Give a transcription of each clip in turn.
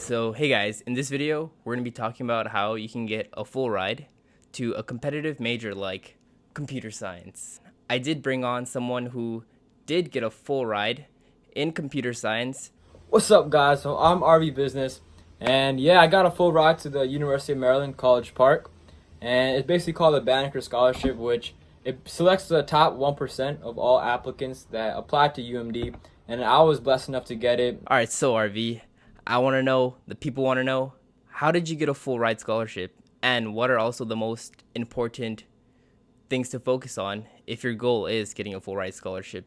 So hey guys, in this video, we're going to be talking about how you can get a full ride to a competitive major like computer science. I did bring on someone who did get a full ride in computer science. What's up, guys? So I'm RV Business, and yeah, I got a full ride to the University of Maryland College Park, and it's basically called a Banneker Scholarship, which it selects the top 1% of all applicants that apply to UMD, and I was blessed enough to get it. All right, so RV, I want to know, the people want to know, how did you get a full ride scholarship? And what are also the most important things to focus on if your goal is getting a full ride scholarship?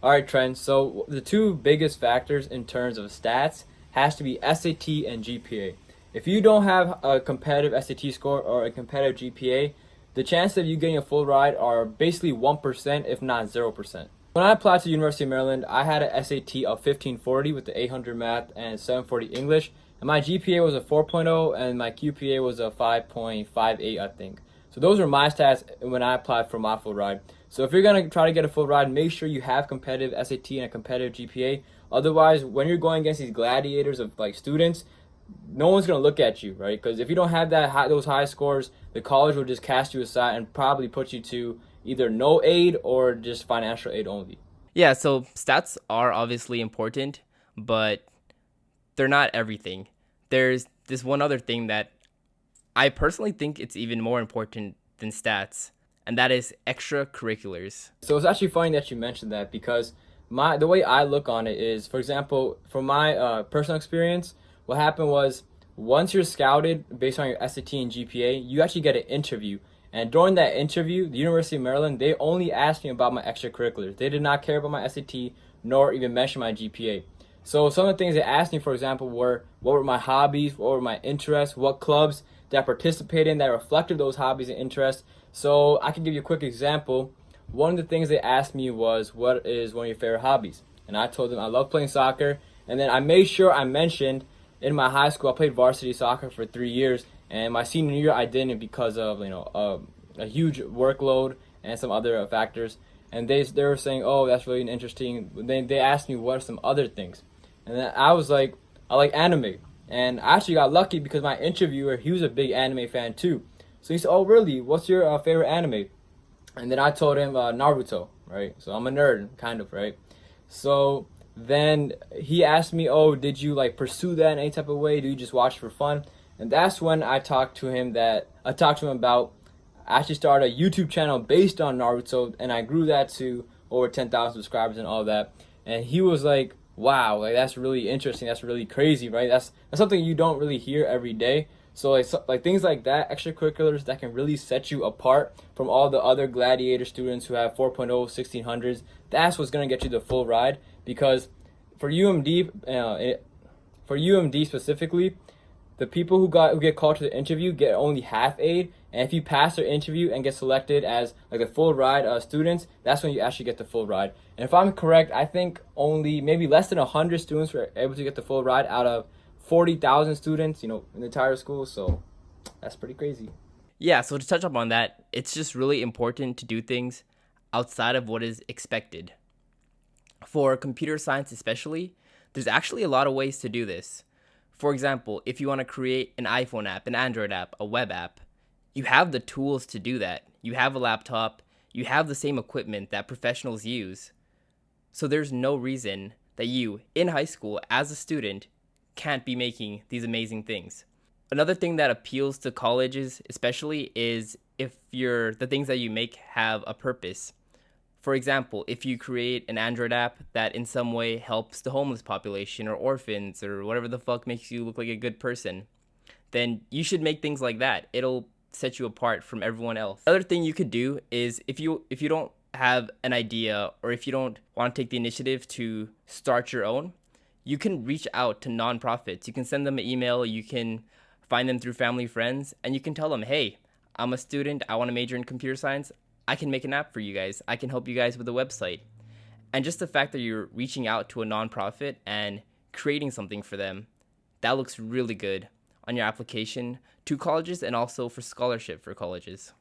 All right, Trent. So the two biggest factors in terms of stats has to be SAT and GPA. If you don't have a competitive SAT score or a competitive GPA, the chances of you getting a full ride are basically 1%, if not 0%. When I applied to the University of Maryland, I had an SAT of 1540 with the 800 math and 740 English, and my GPA was a 4.0 and my QPA was a 5.58, I think. So those were my stats when I applied for my full ride. So if you're going to try to get a full ride, make sure you have competitive SAT and a competitive GPA. Otherwise, when you're going against these gladiators of like students, no one's going to look at you, right? Because if you don't have those high scores, the college will just cast you aside and probably put you to either no aid or just financial aid only. Yeah, so stats are obviously important, but they're not everything. There's this one other thing that I personally think it's even more important than stats, and that is extracurriculars. So it's actually funny that you mentioned that because the way I look on it is, for example, from my personal experience, what happened was once you're scouted based on your SAT and GPA, you actually get an interview. And during that interview, the University of Maryland, they only asked me about my extracurriculars. They did not care about my SAT nor even mention my GPA. So some of the things they asked me, for example, were what were my hobbies, what were my interests, what clubs that I participated in that reflected those hobbies and interests. So I can give you a quick example. One of the things they asked me was, what is one of your favorite hobbies? And I told them I love playing soccer. And then I made sure I mentioned in my high school, I played varsity soccer for 3 years. And my senior year, I didn't because of a huge workload and some other factors. And they were saying, oh, that's really interesting. Then they asked me what are some other things. And then I was like, I like anime. And I actually got lucky because my interviewer, he was a big anime fan too. So he said, oh, really? What's your favorite anime? And then I told him Naruto, right? So I'm a nerd, kind of, right? So then he asked me, oh, did you like pursue that in any type of way? Do you just watch for fun? And that's when I talked to him about I actually started a YouTube channel based on Naruto, and I grew that to over 10,000 subscribers and all that. And he was like, wow, like that's really interesting. That's really crazy, right? That's something you don't really hear every day. So like things like that, extracurriculars that can really set you apart from all the other gladiator students who have 4.0, 1600s. That's what's gonna get you the full ride. Because for UMD, for UMD specifically, the people who get called to the interview get only half aid, and if you pass their interview and get selected as like a full ride students, that's when you actually get the full ride. And if I'm correct, I think only maybe less than 100 students were able to get the full ride out of 40,000 students, in the entire school. So that's pretty crazy. Yeah, so to touch up on that, it's just really important to do things outside of what is expected. For computer science especially, there's actually a lot of ways to do this. For example, if you want to create an iPhone app, an Android app, a web app, you have the tools to do that. You have a laptop, you have the same equipment that professionals use. So there's no reason that you, in high school, as a student, can't be making these amazing things. Another thing that appeals to colleges especially is if the things that you make have a purpose. For example, if you create an Android app that in some way helps the homeless population or orphans or whatever the fuck makes you look like a good person, then you should make things like that. It'll set you apart from everyone else. Another thing you could do is if you don't have an idea or if you don't want to take the initiative to start your own, you can reach out to nonprofits. You can send them an email, you can find them through family, friends, and you can tell them, hey, I'm a student, I want to major in computer science, I can make an app for you guys. I can help you guys with a website. And just the fact that you're reaching out to a nonprofit and creating something for them, that looks really good on your application to colleges and also for scholarship for colleges.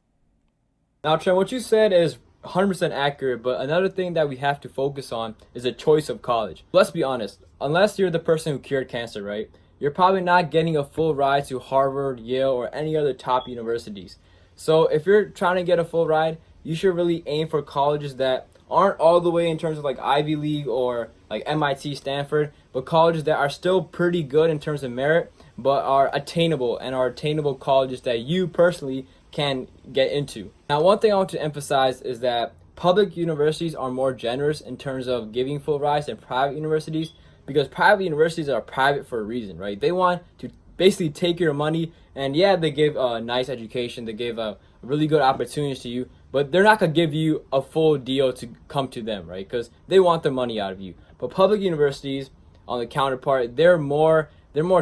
Now, Trent, what you said is 100% accurate, but another thing that we have to focus on is the choice of college. Let's be honest, unless you're the person who cured cancer, right? you're probably not getting a full ride to Harvard, Yale, or any other top universities. So if you're trying to get a full ride, you should really aim for colleges that aren't all the way in terms of like Ivy League or like MIT, Stanford, but colleges that are still pretty good in terms of merit, but are attainable and are attainable colleges that you personally can get into. Now, one thing I want to emphasize is that public universities are more generous in terms of giving full rides than private universities, because private universities are private for a reason, right? They want to basically take your money, and yeah, they give a nice education, they give a really good opportunities to you, but they're not gonna give you a full deal to come to them, right? Because they want the money out of you. But public universities, on the counterpart, they're more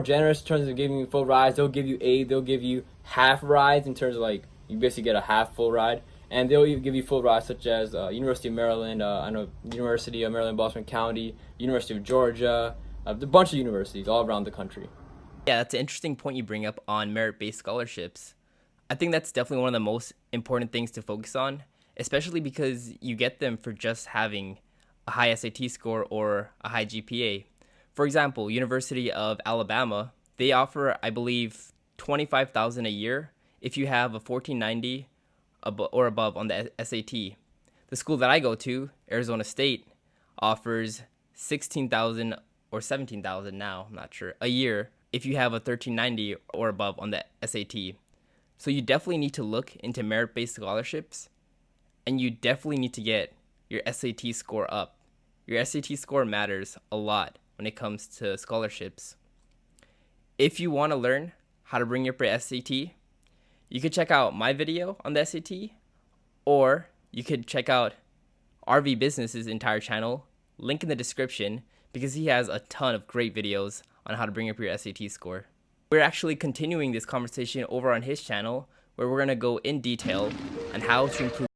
generous in terms of giving you full rides. They'll give you aid, they'll give you half rides in terms of like you basically get a half full ride, and they'll even give you full rides such as University of Maryland, I know University of Maryland, Boston County, University of Georgia, a bunch of universities all around the country. Yeah, that's an interesting point you bring up on merit-based scholarships. I think that's definitely one of the most important things to focus on, especially because you get them for just having a high SAT score or a high GPA. For example, University of Alabama, they offer, I believe, $25,000 a year if you have a 1490 or above on the SAT. The school that I go to, Arizona State, offers 16,000 or 17,000 now, I'm not sure, a year if you have a 1390 or above on the SAT. So you definitely need to look into merit-based scholarships, and you definitely need to get your SAT score up. Your SAT score matters a lot when it comes to scholarships. If you want to learn how to bring up your SAT, you could check out my video on the SAT, or you could check out RV Business's entire channel, link in the description, because he has a ton of great videos on how to bring up your SAT score. We're actually continuing this conversation over on his channel, where we're going to go in detail on how to improve